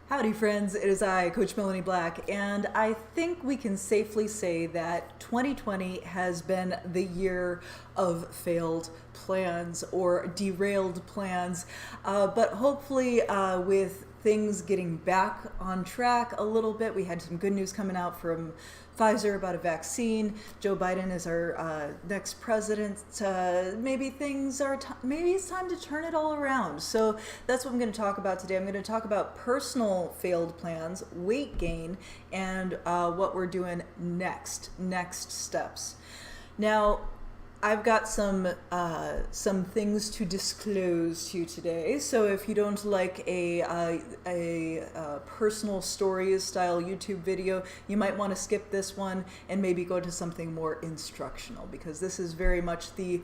Howdy friends, it is I, Coach Melanie Black, and I think we can safely say that 2020 has been the year of failed plans or derailed plans, but hopefully with things getting back on track a little bit. We had some good news coming out from Pfizer about a vaccine. Joe Biden is our next president. Maybe maybe it's time to turn it all around. So that's what I'm going to talk about today. I'm going to talk about personal failed plans, weight gain, and what we're doing next steps. Now, I've got some things to disclose to you today. So if you don't like a personal stories style YouTube video, you might want to skip this one and maybe go to something more instructional, because this is very much the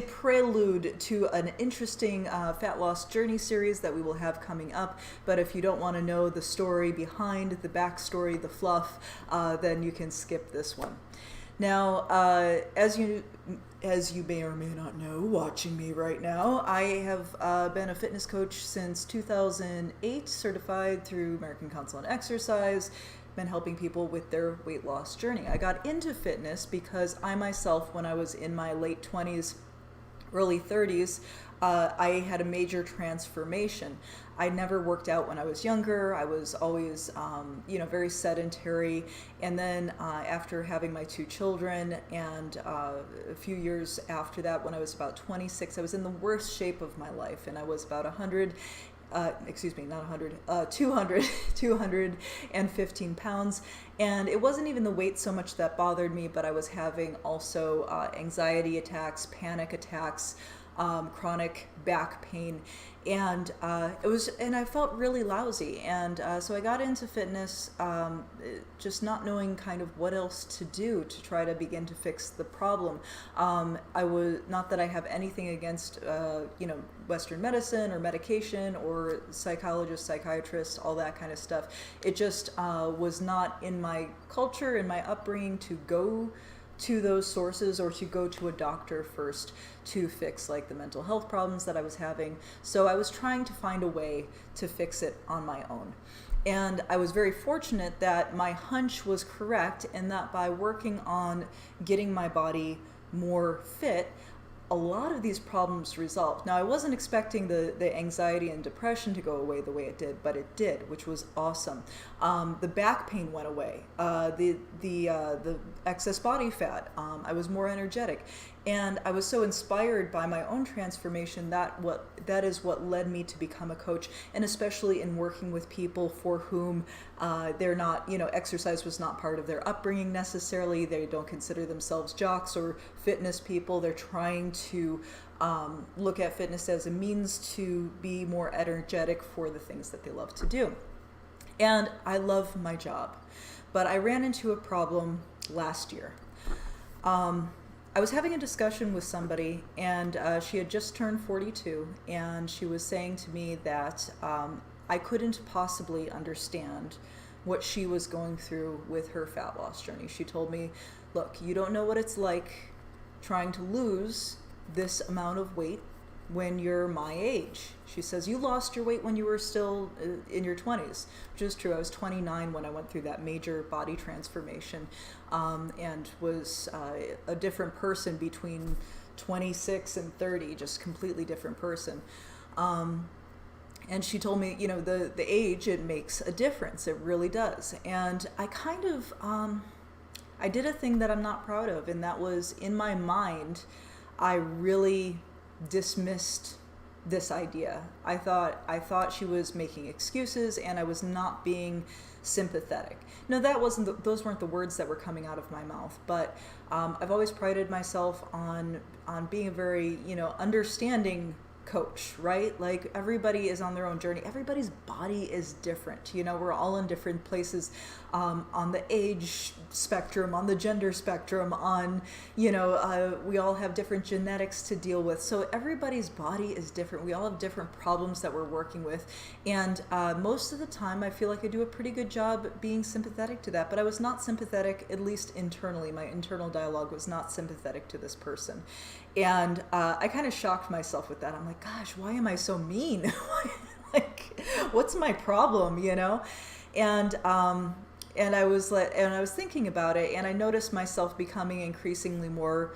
prelude to an interesting fat loss journey series that we will have coming up. But if you don't want to know the story behind the backstory, the fluff, then you can skip this one. Now, as you may or may not know, watching me right now, I have been a fitness coach since 2008, certified through American Council on Exercise, been helping people with their weight loss journey. I got into fitness because I myself, when I was in my late 20s, early 30s, I had a major transformation. I never worked out when I was younger. I was always, very sedentary. And then after having my two children and a few years after that, when I was about 26, I was in the worst shape of my life. And I was about 215 pounds. And it wasn't even the weight so much that bothered me, but I was having also anxiety attacks, panic attacks, chronic back pain, and I felt really lousy, and so I got into fitness, just not knowing kind of what else to do to try to begin to fix the problem. I was not that I have anything against Western medicine or medication or psychologists, psychiatrists, all that kind of stuff. It just was not in my culture, in my upbringing, to go to those sources or to go to a doctor first to fix like the mental health problems that I was having. So I was trying to find a way to fix it on my own. And I was very fortunate that my hunch was correct, and that by working on getting my body more fit, a lot of these problems resolved. Now, I wasn't expecting the anxiety and depression to go away the way it did, but it did, which was awesome. The back pain went away. The excess body fat. I was more energetic, and I was so inspired by my own transformation that is what led me to become a coach, and especially in working with people for whom they're not, exercise was not part of their upbringing necessarily. They don't consider themselves jocks or fitness people. They're trying to look at fitness as a means to be more energetic for the things that they love to do. And I love my job, but I ran into a problem last year. I was having a discussion with somebody, and she had just turned 42, and she was saying to me that I couldn't possibly understand what she was going through with her fat loss journey. She told me, look, you don't know what it's like trying to lose this amount of weight when you're my age. She says, you lost your weight when you were still in your 20s, which is true. I was 29 when I went through that major body transformation, and was a different person between 26 and 30, just completely different person. And she told me, the age, it makes a difference. It really does. And I kind of, I did a thing that I'm not proud of, and that was, in my mind, I really dismissed this idea. I thought she was making excuses, and I was not being sympathetic. No, those weren't the words that were coming out of my mouth, but I've always prided myself on being a very, understanding coach, right? Like, everybody is on their own journey. Everybody's body is different. We're all in different places, on the age spectrum, on the gender spectrum, on, we all have different genetics to deal with. So everybody's body is different. We all have different problems that we're working with. And most of the time, I feel like I do a pretty good job being sympathetic to that. But I was not sympathetic, at least internally. My internal dialogue was not sympathetic to this person. And I kind of shocked myself with that. I'm like, gosh, why am I so mean? Like, what's my problem, you know? And I was thinking about it, and I noticed myself becoming increasingly more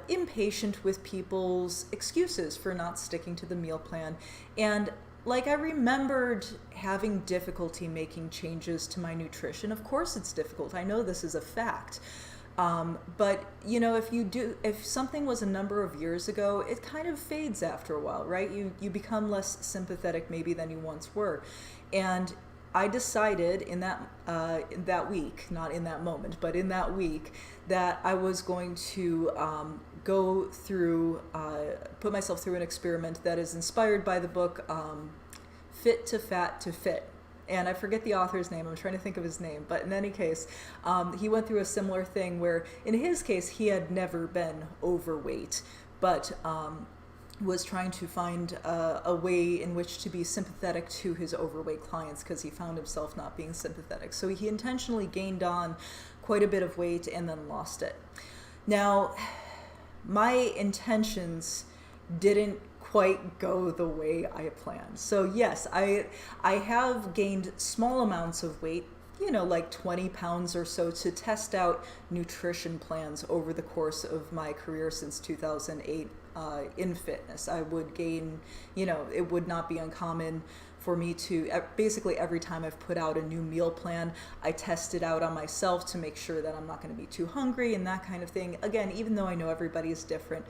impatient with people's excuses for not sticking to the meal plan. And like, I remembered having difficulty making changes to my nutrition. Of course it's difficult. I know this is a fact. But you know, if something was a number of years ago, it kind of fades after a while, right? You become less sympathetic maybe than you once were. And I decided in that week, not in that moment, but in that week, that I was going to go through, put myself through an experiment that is inspired by the book Fit to Fat to Fit. And I forget the author's name. I'm trying to think of his name. But in any case, he went through a similar thing where, in his case, he had never been overweight, but was trying to find a way in which to be sympathetic to his overweight clients, because he found himself not being sympathetic. So he intentionally gained on quite a bit of weight and then lost it. Now, my intentions didn't quite go the way I planned. So yes, I have gained small amounts of weight, you know, like 20 pounds or so, to test out nutrition plans over the course of my career since 2008 in fitness. I would gain, you know, it would not be uncommon for me to, basically every time I've put out a new meal plan, I test it out on myself to make sure that I'm not going to be too hungry and that kind of thing. Again, even though I know everybody is different.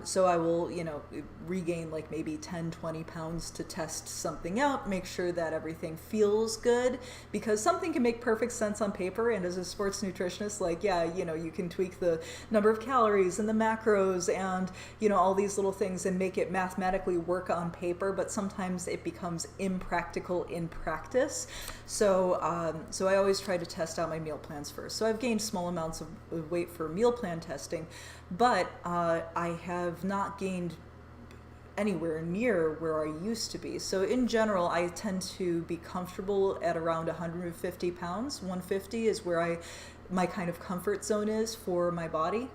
So I will, you know, regain like maybe 10, 20 pounds to test something out, make sure that everything feels good, because something can make perfect sense on paper. And as a sports nutritionist, like, yeah, you know, you can tweak the number of calories and the macros and, you know, all these little things and make it mathematically work on paper, but sometimes it becomes impractical in practice. So I always try to test out my meal plans first. So I've gained small amounts of weight for meal plan testing, but I have not gained anywhere near where I used to be. So in general, I tend to be comfortable at around 150 pounds. 150 is where my kind of comfort zone is for my body.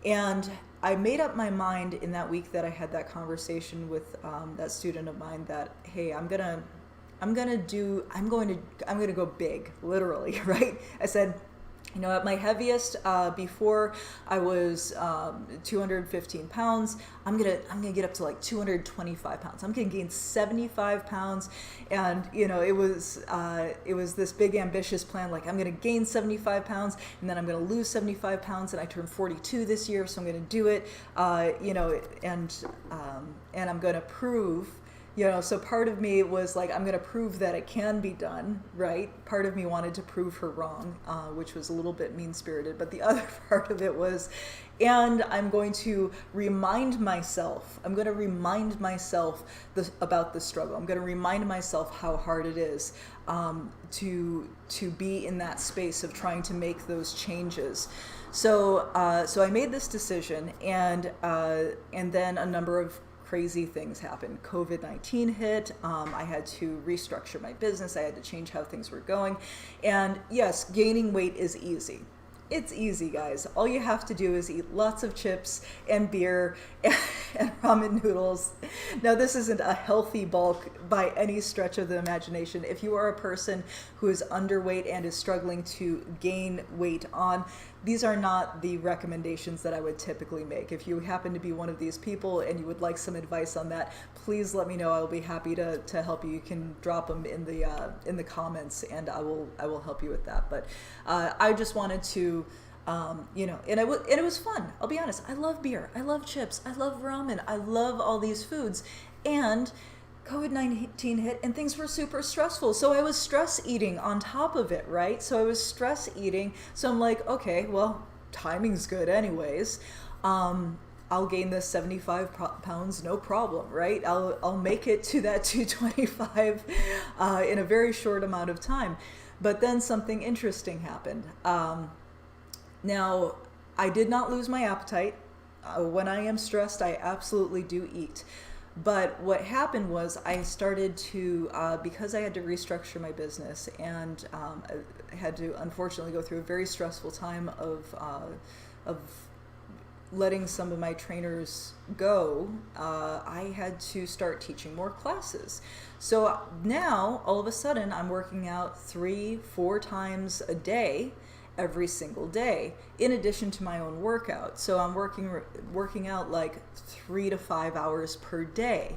And I made up my mind in that week that I had that conversation with that student of mine that, hey, I'm gonna go big, literally, right? I said, you know, at my heaviest, before I was 215 pounds, I'm gonna get up to like 225 pounds. I'm gonna gain 75 pounds, and you know, it was this big ambitious plan. Like, I'm gonna gain 75 pounds, and then I'm gonna lose 75 pounds, and I turned 42 this year, so I'm gonna do it. You know, and I'm gonna prove. You know, so part of me was like, I'm going to prove that it can be done, right? Part of me wanted to prove her wrong, which was a little bit mean-spirited. But the other part of it was, and I'm going to remind myself about the struggle. I'm going to remind myself how hard it is to be in that space of trying to make those changes. So I made this decision, and then a number of crazy things happened. COVID-19 hit. I had to restructure my business. I had to change how things were going. And yes, gaining weight is easy. It's easy, guys. All you have to do is eat lots of chips and beer and ramen noodles. Now, this isn't a healthy bulk by any stretch of the imagination. If you are a person who is underweight and is struggling to gain weight on, these are not the recommendations that I would typically make. If you happen to be one of these people and you would like some advice on that, please let me know. I'll be happy to help you. You can drop them in the comments, and I will help you with that. But I just wanted to, you know, and it was fun. I'll be honest. I love beer. I love chips. I love ramen. I love all these foods, and COVID-19 hit and things were super stressful. So I was stress eating on top of it, right? So I was stress eating. So I'm like, okay, well, timing's good anyways. I'll gain this 75 pounds, no problem, right? I'll make it to that 225 in a very short amount of time. But then something interesting happened. Now, I did not lose my appetite. When I am stressed, I absolutely do eat. But what happened was I started to, because I had to restructure my business, and I had to unfortunately go through a very stressful time of letting some of my trainers go, I had to start teaching more classes. So now, all of a sudden, I'm working out 3-4 times a day, every single day, in addition to my own workout. So I'm working out like 3 to 5 hours per day,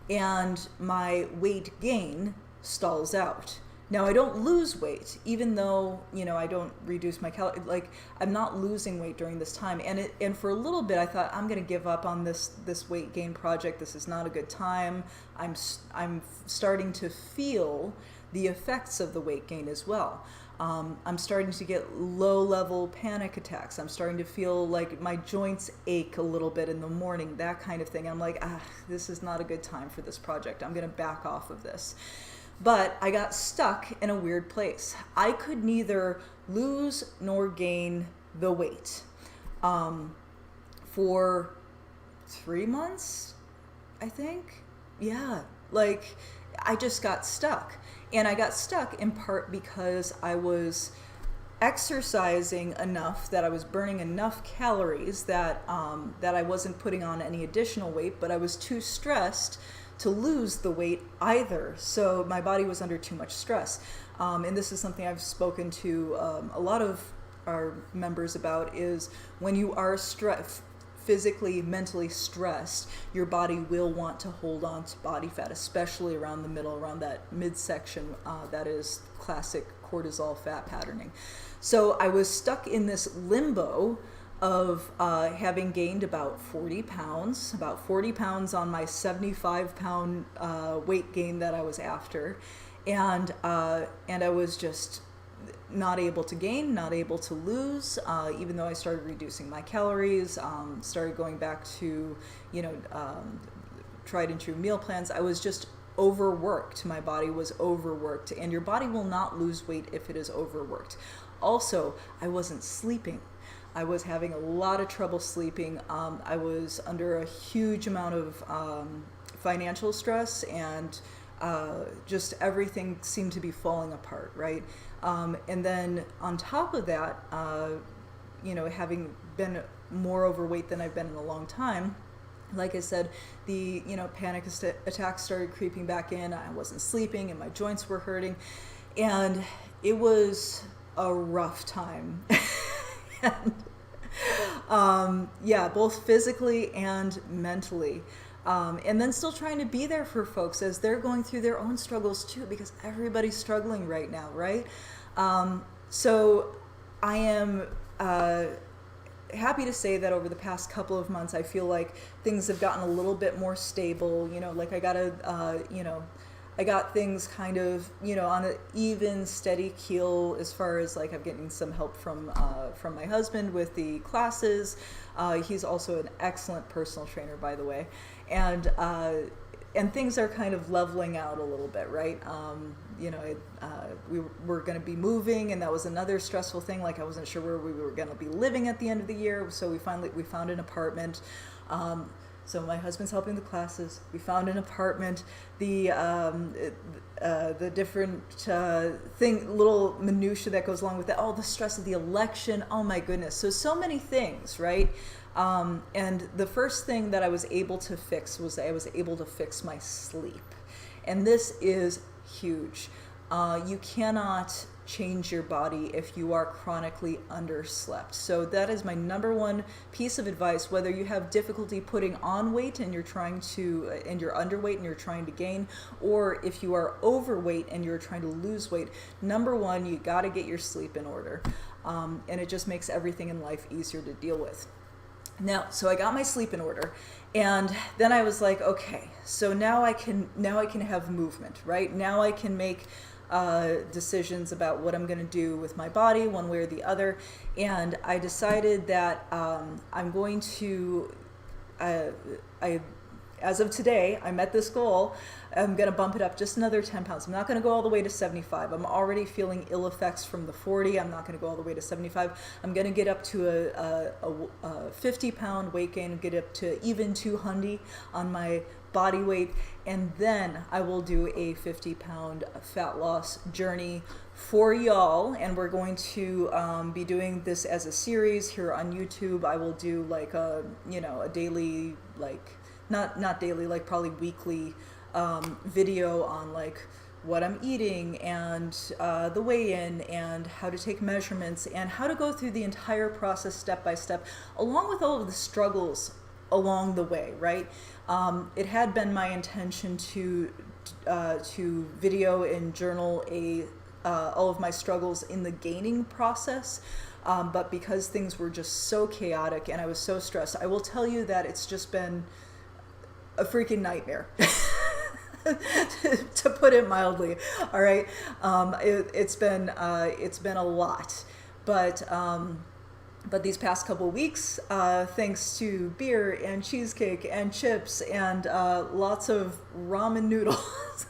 and my weight gain stalls out. Now, I don't lose weight, even though, I don't reduce my calories. Like, I'm not losing weight during this time. And for a little bit, I thought, I'm going to give up on this weight gain project. This is not a good time. I'm starting to feel the effects of the weight gain as well. I'm starting to get low-level panic attacks. I'm starting to feel like my joints ache a little bit in the morning, that kind of thing. I'm like, this is not a good time for this project. I'm going to back off of this. But I got stuck in a weird place. I could neither lose nor gain the weight for 3 months, I think. Yeah, like I just got stuck. And I got stuck in part because I was exercising enough, that I was burning enough calories that I wasn't putting on any additional weight, but I was too stressed to lose the weight either. So my body was under too much stress. And this is something I've spoken to a lot of our members about, is when you are physically, mentally stressed, your body will want to hold on to body fat, especially around the middle, around that midsection that is classic cortisol fat patterning. So I was stuck in this limbo of having gained about 40 pounds on my 75-pound weight gain that I was after, and I was just not able to gain, not able to lose, even though I started reducing my calories, started going back to tried and true meal plans. I was just overworked. My body was overworked, and your body will not lose weight if it is overworked. Also, I wasn't sleeping. I was having a lot of trouble sleeping. I was under a huge amount of financial stress, and just everything seemed to be falling apart, right? And then on top of that, having been more overweight than I've been in a long time, like I said, the panic attacks started creeping back in. I wasn't sleeping, and my joints were hurting, and it was a rough time. And, both physically and mentally. And then still trying to be there for folks as they're going through their own struggles too, because everybody's struggling right now, right? So I am happy to say that over the past couple of months, I feel like things have gotten a little bit more stable. Like I got things kind of, on an even, steady keel, as far as like I'm getting some help from my husband with the classes. He's also an excellent personal trainer, by the way. And things are kind of leveling out a little bit, right? We were going to be moving, and that was another stressful thing. Like I wasn't sure where we were going to be living at the end of the year. So we found an apartment. So my husband's helping the classes. We found an apartment. The different little minutia that goes along with that. Oh, the stress of the election. Oh my goodness. So many things, right? And the first thing that I was able to fix was I was able to fix my sleep. And this is huge. You cannot change your body if you are chronically underslept. So that is my number one piece of advice, whether you have difficulty putting on weight and you're underweight and you're trying to gain, or if you are overweight and you're trying to lose weight. Number one, you got to get your sleep in order. And it just makes everything in life easier to deal with. Now, so I got my sleep in order, and then I was like, okay, so now I can have movement, right? Now I can make decisions about what I'm going to do with my body, one way or the other. And I decided that I'm going to, as of today, I met this goal. I'm going to bump it up just another 10 pounds. I'm not going to go all the way to 75. I'm already feeling ill effects from the 40. I'm not going to go all the way to 75. I'm going to get up to a 50-pound weight gain, get up to even 200 on my body weight, and then I will do a 50-pound fat loss journey for y'all. And we're going to be doing this as a series here on YouTube. I will do like a daily, like not daily, like probably weekly video on like what I'm eating and the weigh-in and how to take measurements and how to go through the entire process step by step, along with all of the struggles along the way, right? It had been my intention to video and journal all of my struggles in the gaining process, but because things were just so chaotic and I was so stressed, I will tell you that it's just been a freaking nightmare. To put it mildly. All right. It's been a lot, but these past couple weeks, thanks to beer and cheesecake and chips and lots of ramen noodles,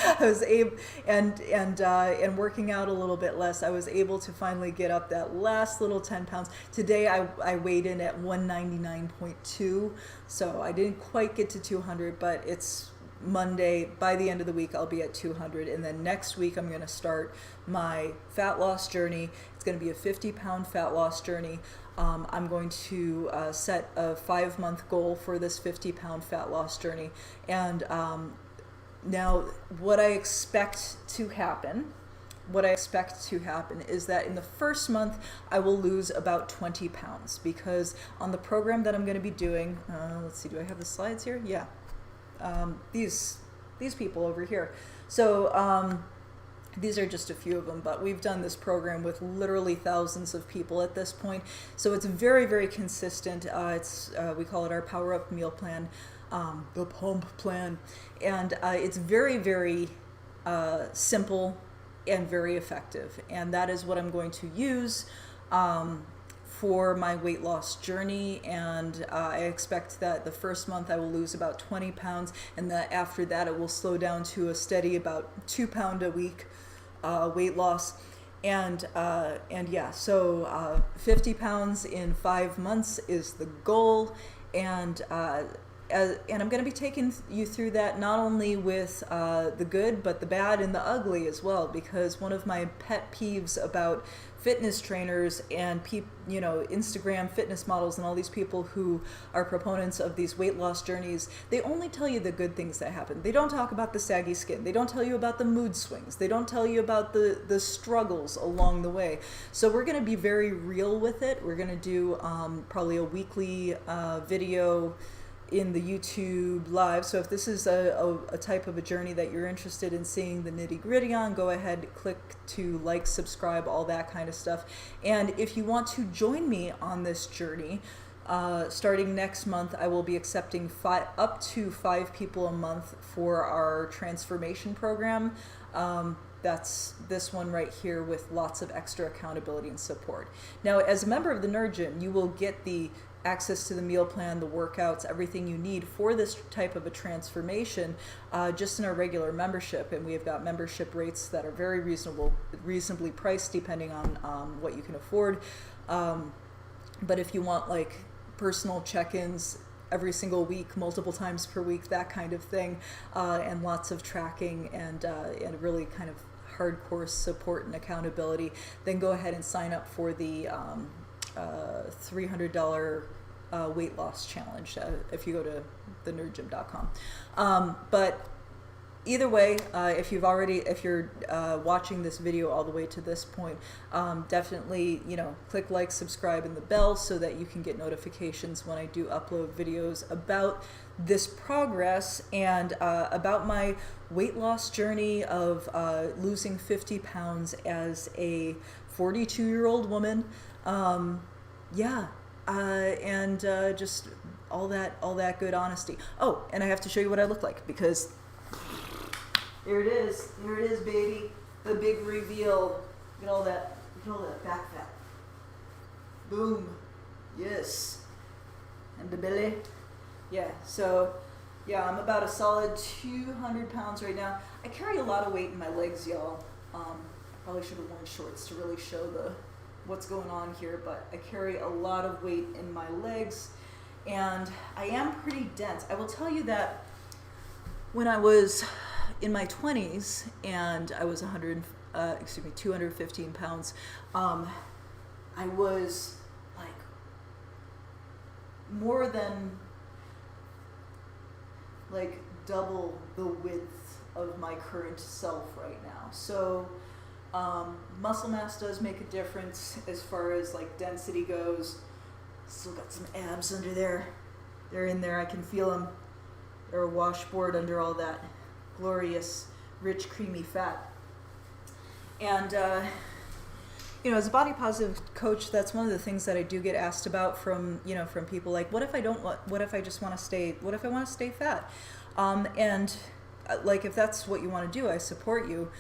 I was able, and working out a little bit less, I was able to finally get up that last little 10 pounds. Today I weighed in at 199.2, so I didn't quite get to 200, but it's Monday. By the end of the week, I'll be at 200, and then next week I'm going to start my fat loss journey. It's going to be a 50-pound fat loss journey. I'm going to set a 5-month goal for this 50-pound fat loss journey, and now what I expect to happen is that in the first month I will lose about 20 pounds, because on the program that I'm going to be doing, let's see, do I have the slides here? Yeah. These people over here. So these are just a few of them, but we've done this program with literally thousands of people at this point. So it's very, very consistent. We call it our Power Up Meal Plan, the Pump Plan, and it's very, very simple and very effective. And that is what I'm going to use for my weight loss journey, and I expect that the first month I will lose about 20 pounds, and that after that it will slow down to a steady about 2 pound a week weight loss. And yeah, so 50 pounds in 5 months is the goal, and I'm going to be taking you through that not only with the good, but the bad and the ugly as well, because one of my pet peeves about fitness trainers and Instagram fitness models and all these people who are proponents of these weight loss journeys, they only tell you the good things that happen. They don't talk about the saggy skin. They don't tell you about the mood swings. They don't tell you about the struggles along the way. So we're going to be very real with it. We're going to do probably a weekly video in the YouTube live. So if this is a type of a journey that you're interested in seeing the nitty gritty on, go ahead, click to like, subscribe, all that kind of stuff. And if you want to join me on this journey, starting next month, I will be accepting up to 5 people a month for our transformation program. That's this one right here with lots of extra accountability and support. Now, as a member of the Nerd Gym, you will get the access to the meal plan, the workouts, everything you need for this type of a transformation, just in our regular membership. And we have got membership rates that are very reasonably priced depending on what you can afford. But if you want like personal check-ins every single week, multiple times per week, that kind of thing, and lots of tracking and really kind of hardcore support and accountability, then go ahead and sign up for the $300 weight loss challenge if you go to thenerdgym.com. But either way, if you're watching this video all the way to this point, definitely click like, subscribe, and the bell so that you can get notifications when I do upload videos about this progress and about my weight loss journey of losing 50 pounds as a 42-year-old woman. And just all that good honesty. Oh, and I have to show you what I look like, because here it is, baby, the big reveal. Look at all that back fat. Boom, yes, and the belly. Yeah, so yeah, I'm about a solid 200 pounds right now. I carry a lot of weight in my legs, y'all. Probably should have worn shorts to really show what's going on here, but I carry a lot of weight in my legs, and I am pretty dense. I will tell you that when I was in my 20s and I was 215 pounds, I was like more than like double the width of my current self right now. So muscle mass does make a difference as far as like density goes. Still got some abs under there. They're in there. I can feel them. They're a washboard under all that glorious, rich, creamy fat. And as a body positive coach, that's one of the things that I do get asked about from people like, what if I just want to stay, what if I want to stay fat? And like, if that's what you want to do, I support you.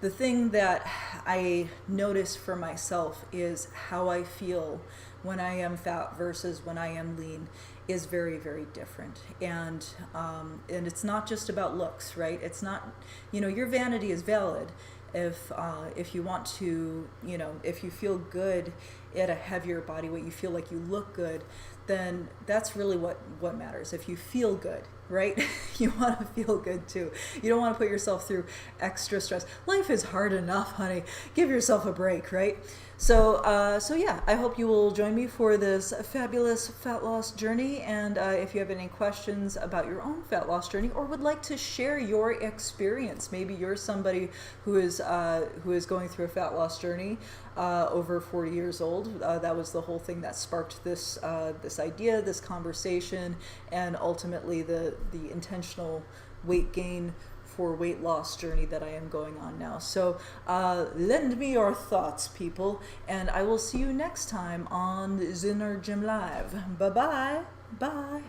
The thing that I notice for myself is how I feel when I am fat versus when I am lean is very, very different. And it's not just about looks, right? It's not, your vanity is valid. If you want to, if you feel good at a heavier body weight, you feel like you look good, then that's really what matters. If you feel good, right? You want to feel good too. You don't want to put yourself through extra stress. Life is hard enough, honey. Give yourself a break, right? So yeah, I hope you will join me for this fabulous fat loss journey. And if you have any questions about your own fat loss journey or would like to share your experience, maybe you're somebody who is going through a fat loss journey, over 40 years old. That was the whole thing that sparked this idea, this conversation, and ultimately the intentional weight gain for weight loss journey that I am going on now. So lend me your thoughts, people, and I will see you next time on Zinner Gym Live. Bye-bye. Bye.